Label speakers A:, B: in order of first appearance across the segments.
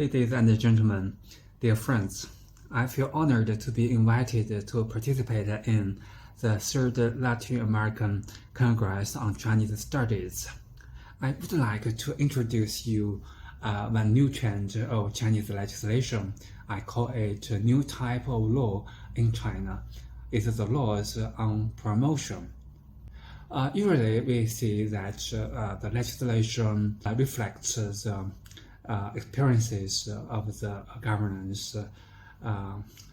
A: Ladies and gentlemen, dear friends, I feel honored to be invited to participate in the third Latin American Congress on Chinese Studies. I would like to introduce you one new trend of Chinese legislation. I call it a new type of law in China. It is the laws on promotion. Usually we see that the legislation reflects the experiences of the governance.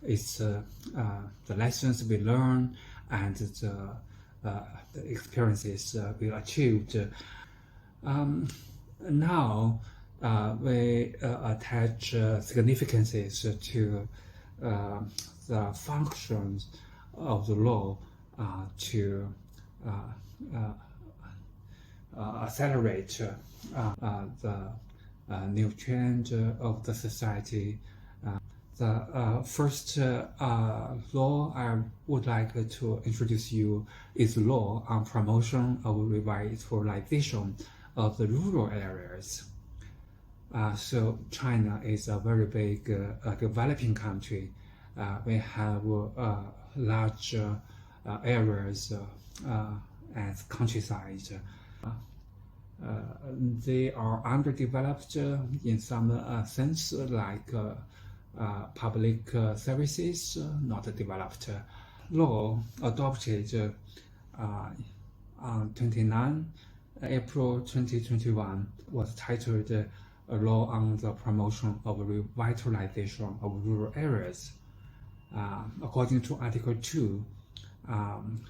A: It's the lessons we learn and the experiences we achieved. Now we attach significances to the functions of the law to accelerate the new trend of the society. The first law I would like to introduce you is law on promotion of revitalization of the rural areas. So China is a very big developing country. We have large areas as countryside. They are underdeveloped in some sense, like public services not developed. Law adopted on 29 April 2021 was titled a law on the promotion of revitalization of rural areas. According to Article 2,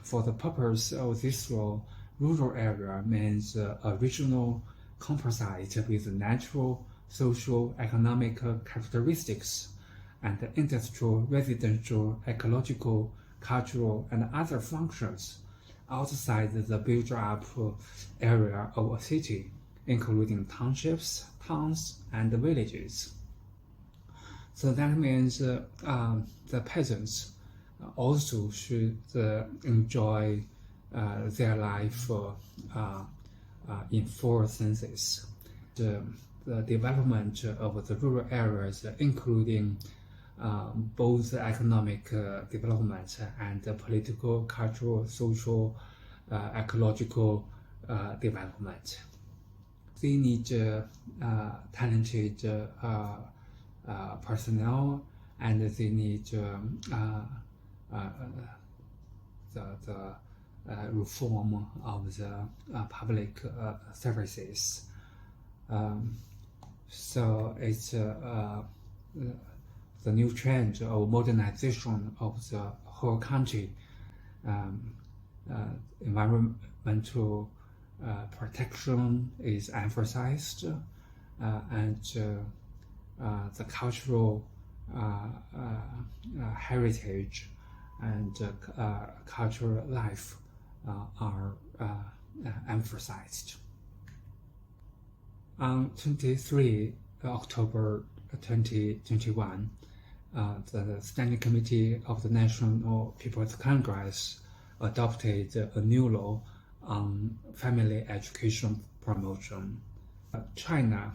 A: for the purpose of this law, rural area means a regional composite with natural, social, economic characteristics and industrial, residential, ecological, cultural, and other functions outside the built-up area of a city, including townships, towns, and villages. So that means the peasants also should enjoy their life in four senses. The development of the rural areas, including both economic development and political, cultural, social, ecological development. They need talented personnel, and they need the reform of the public services. So it's the new trend of modernization of the whole country. Environmental protection is emphasized, and the cultural heritage and cultural life are emphasized. On 23 October 2021, the Standing Committee of the National People's Congress adopted a new law on family education promotion. China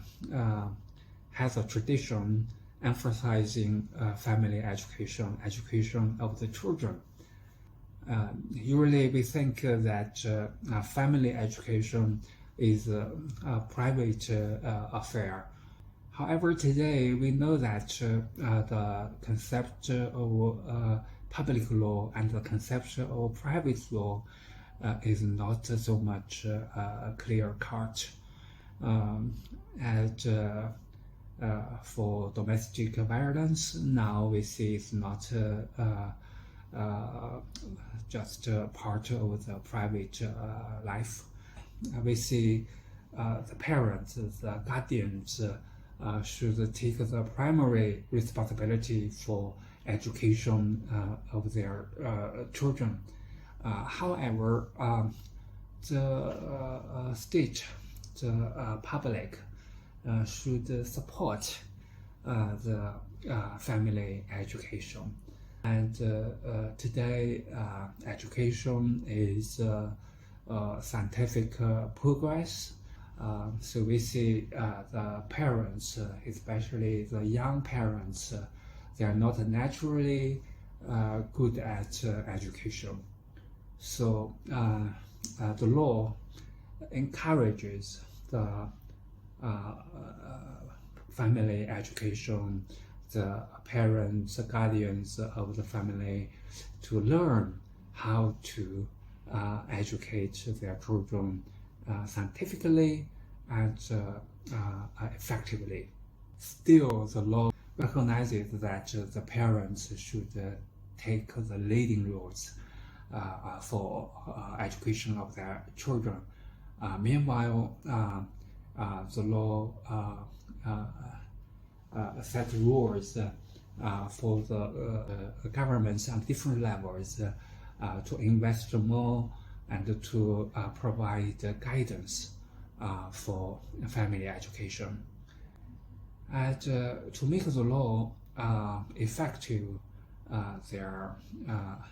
A: has a tradition emphasizing family education of the children. Usually we think that family education is a private affair. However, today we know that the concept of public law and the concept of private law is not so much clear-cut. And for domestic violence, now we see it's not just part of the private life. We see the parents, the guardians, should take the primary responsibility for education of their children. However, the state, the public, should support the family education. And today, education is scientific progress. So we see the parents, especially the young parents, they are not naturally good at education. So the law encourages the family education, the parents, the guardians of the family to learn how to educate their children scientifically and effectively. Still, the law recognizes that the parents should take the leading roles for education of their children. Meanwhile, the law set rules for the governments at different levels to invest more and to provide guidance for family education. And to make the law effective, their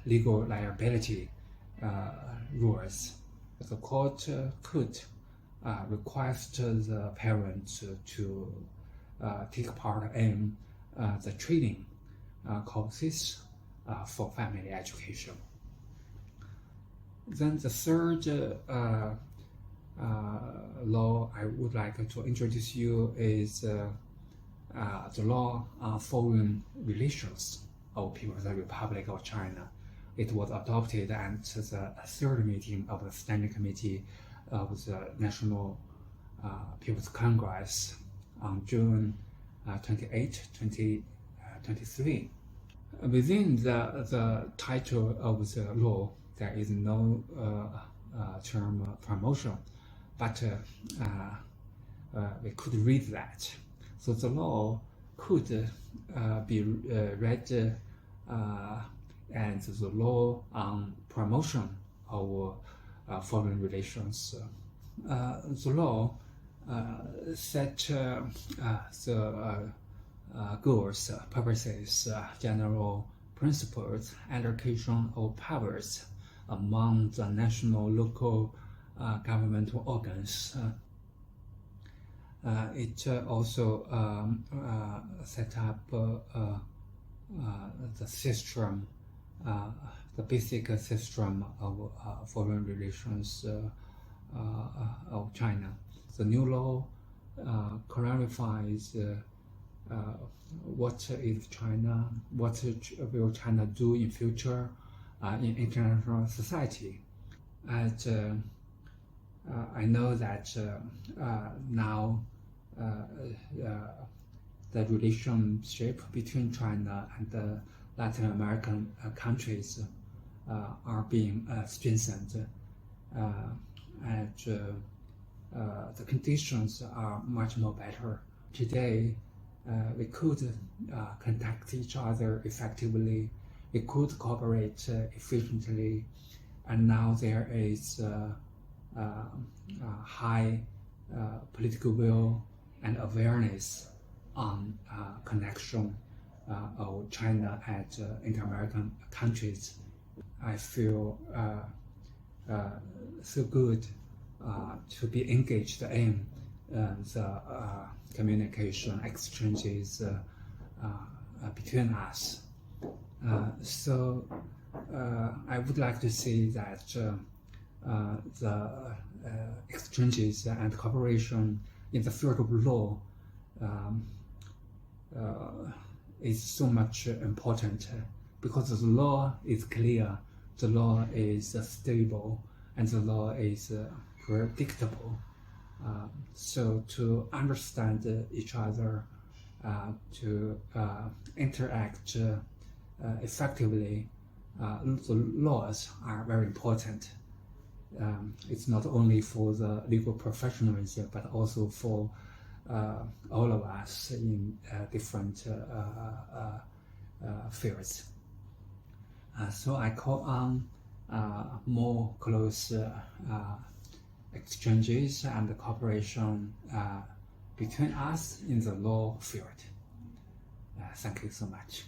A: legal liability rules. The court could request the parents to take part in the training courses for family education. Then the third law I would like to introduce you is the law on foreign relations of People's Republic of China. It was adopted at the third meeting of the Standing Committee of the National People's Congress on June 28, 2023. Within the title of the law, there is no term promotion, but we could read that. So the law could be read as the law on promotion of foreign relations. The law set the goals, purposes, general principles, allocation of powers among the national, local governmental organs. It also set up the system, the basic system of foreign relations of China. The new law clarifies what is China, what will China do in future in international society. And I know that now the relationship between China and the Latin American countries are being strengthened, and the conditions are much more better. Today, we could contact each other effectively, we could cooperate efficiently, and now there is high political will and awareness on connection of China and inter-American countries. I feel so good to be engaged in the communication exchanges between us. So I would like to say that the exchanges and cooperation in the field of law is so much important because the law is clear, the law is stable, and the law is predictable. So to understand each other, to interact effectively, the laws are very important. It's not only for the legal professionals, but also for all of us in different fields. So I call on more close exchanges and cooperation between us in the law field. Thank you so much.